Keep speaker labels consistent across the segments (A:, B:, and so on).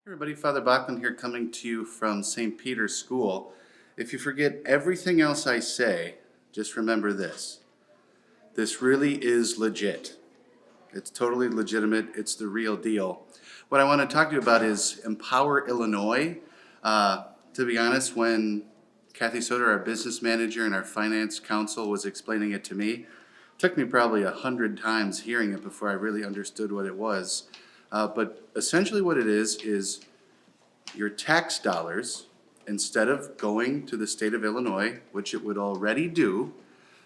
A: Everybody, Father Bachman here coming to you from St. Peter's School. If you forget everything else I say, just remember this. This really is legit. It's totally legitimate. It's the real deal. What I want to talk to you about is Empower Illinois. To be honest, when Kathy Soder, our business manager and our finance counsel, was explaining it to me, it took me probably 100 times hearing it before I really understood what it was. But essentially what it is your tax dollars, instead of going to the state of Illinois, which it would already do,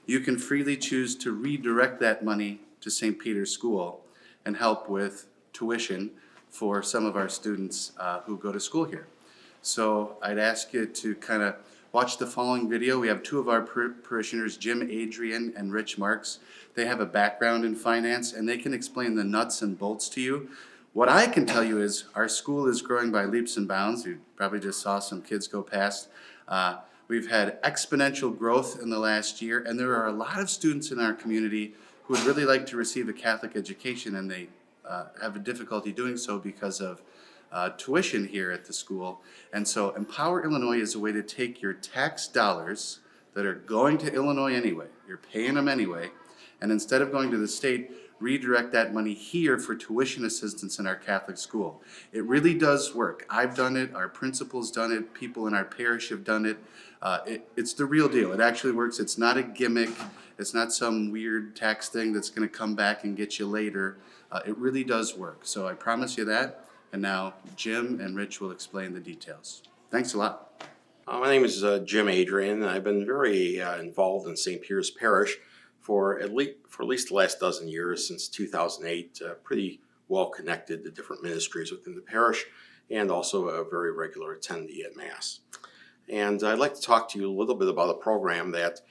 A: you can freely choose to redirect that money to St. Peter's School and help with tuition for some of our students who go to school here. So I'd ask you to kind of watch the following video. We have two of our parishioners, Jim Adrian and Rich Marks. They have a background in finance and they can explain the nuts and bolts to you. What I can tell you is our school is growing by leaps and bounds. You probably just saw some kids go past. We've had exponential growth in the last year, and there are a lot of students in our community who would really like to receive a Catholic education, and they have a difficulty doing so because of tuition here at the school. And so Empower Illinois is a way to take your tax dollars that are going to Illinois anyway, you're paying them anyway, and instead of going to the state, redirect that money here for tuition assistance in our Catholic school. It really does work. I've done it, our principal's done it, people in our parish have done it. It's the real deal. It actually works. It's not a gimmick. It's not some weird tax thing that's going to come back and get you later. It really does work. So I promise you that. And now Jim and Rich will explain the details. Thanks a lot.
B: My name is Jim Adrian, and I've been very involved in St. Peter's Parish for at least the last dozen years, since 2008, pretty well connected to different ministries within the parish, and also a very regular attendee at Mass. And I'd like to talk to you a little bit about a program that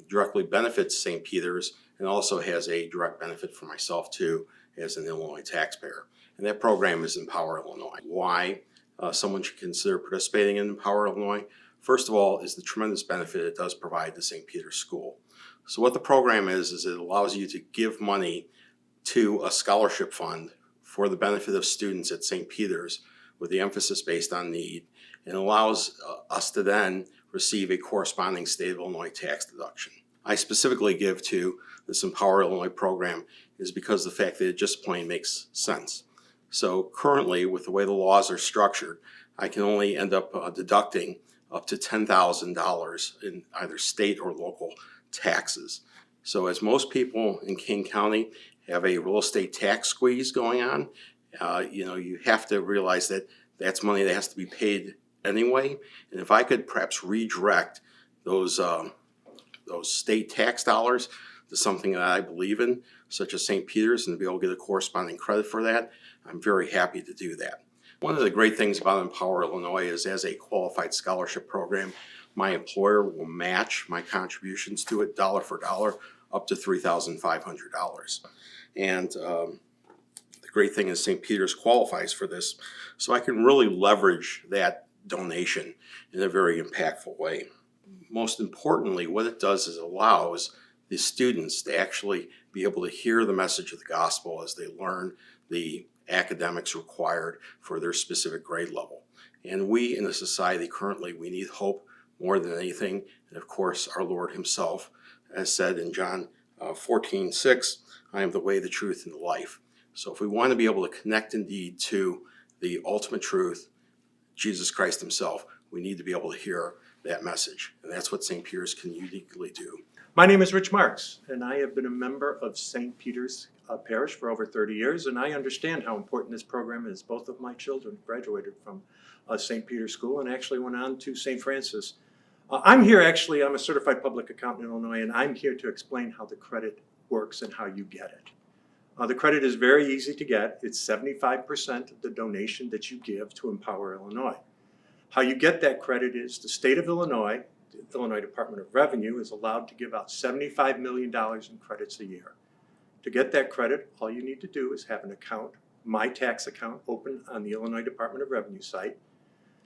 B: directly benefits St. Peter's and also has a direct benefit for myself too as an Illinois taxpayer. And that program is Empower Illinois. Why someone should consider participating in Empower Illinois? First of all, is the tremendous benefit it does provide to St. Peter's School. So what the program is it allows you to give money to a scholarship fund for the benefit of students at St. Peter's, with the emphasis based on need, and allows us to then receive a corresponding state of Illinois tax deduction. I specifically give to this Empower Illinois program is because of the fact that it just plain makes sense. So currently, with the way the laws are structured, I can only end up deducting up to $10,000 in either state or local taxes. So as most people in King County have a real estate tax squeeze going on, you have to realize that that's money that has to be paid anyway. And if I could perhaps redirect those state tax dollars to something that I believe in, such as St. Peter's, and to be able to get a corresponding credit for that, I'm very happy to do that. One of the great things about Empower Illinois is, as a qualified scholarship program, my employer will match my contributions to it dollar for dollar up to $3,500. And the great thing is St. Peter's qualifies for this, so I can really leverage that donation in a very impactful way. Most importantly, what it does is allows the students to actually be able to hear the message of the gospel as they learn the academics required for their specific grade level. And we in the society currently, we need hope more than anything. And of course, our Lord himself, as said in John 14:6, I am the way, the truth, and the life. So if we want to be able to connect indeed to the ultimate truth, Jesus Christ himself, we need to be able to hear that message. And that's what St. Peter's can uniquely do.
C: My name is Rich Marks, and I have been a member of St. Peter's Parish for over 30 years, and I understand how important this program is. Both of my children graduated from St. Peter's School and actually went on to St. Francis. I'm a certified public accountant in Illinois, and I'm here to explain how the credit works and how you get it. The credit is very easy to get. It's 75% of the donation that you give to Empower Illinois. How you get that credit is the state of Illinois, the Illinois Department of Revenue, is allowed to give out $75 million in credits a year. To get that credit, all you need to do is have an account, My Tax account, open on the Illinois Department of Revenue site.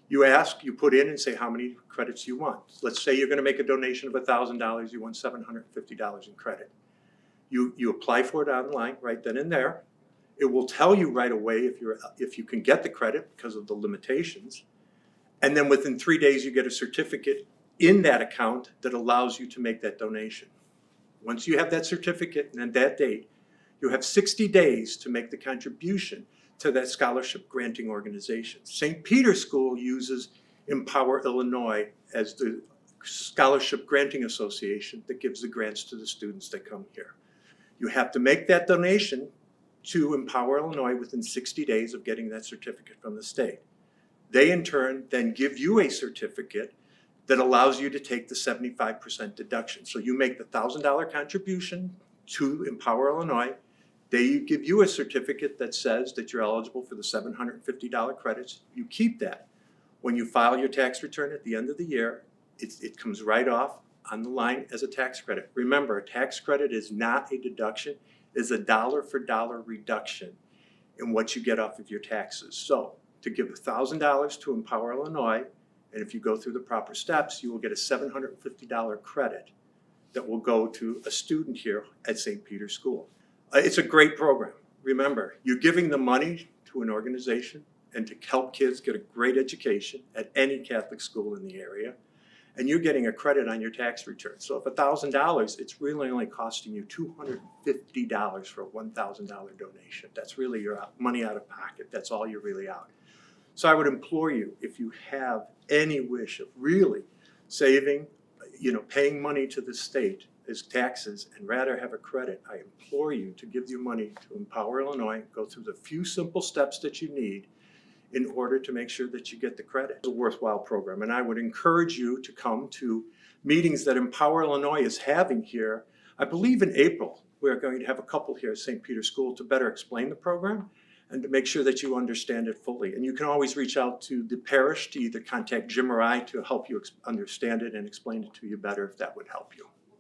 C: You put in and say how many credits you want. Let's say you're going to make a donation of $1,000, you want $750 in credit. You apply for it online right then and there. It will tell you right away if you can get the credit because of the limitations. And then within 3 days, you get a certificate in that account that allows you to make that donation. Once you have that certificate and that date, you have 60 days to make the contribution to that scholarship granting organization. St. Peter's School uses Empower Illinois as the scholarship granting association that gives the grants to the students that come here. You have to make that donation to Empower Illinois within 60 days of getting that certificate from the state. They in turn then give you a certificate that allows you to take the 75% deduction. So you make the $1,000 contribution to Empower Illinois. They give you a certificate that says that you're eligible for the $750 credits. You keep that. When you file your tax return at the end of the year, it comes right off on the line as a tax credit. Remember, a tax credit is not a deduction, it's a dollar for dollar reduction in what you get off of your taxes. So to give $1,000 to Empower Illinois, and if you go through the proper steps, you will get a $750 credit that will go to a student here at St. Peter's School. It's a great program. Remember, you're giving the money to an organization and to help kids get a great education at any Catholic school in the area, and you're getting a credit on your tax return. So if $1,000, it's really only costing you $250 for a $1,000 donation. That's really your money out of pocket. That's all you're really out. So I would implore you, if you have any wish of really saving, paying money to the state as taxes and rather have a credit, I implore you to give your money to Empower Illinois, go through the few simple steps that you need in order to make sure that you get the credit. It's a worthwhile program, and I would encourage you to come to meetings that Empower Illinois is having here. I believe in April, we're going to have a couple here at St. Peter's School to better explain the program and to make sure that you understand it fully. And you can always reach out to the parish to either contact Jim or I to help you understand it and explain it to you better if that would help you.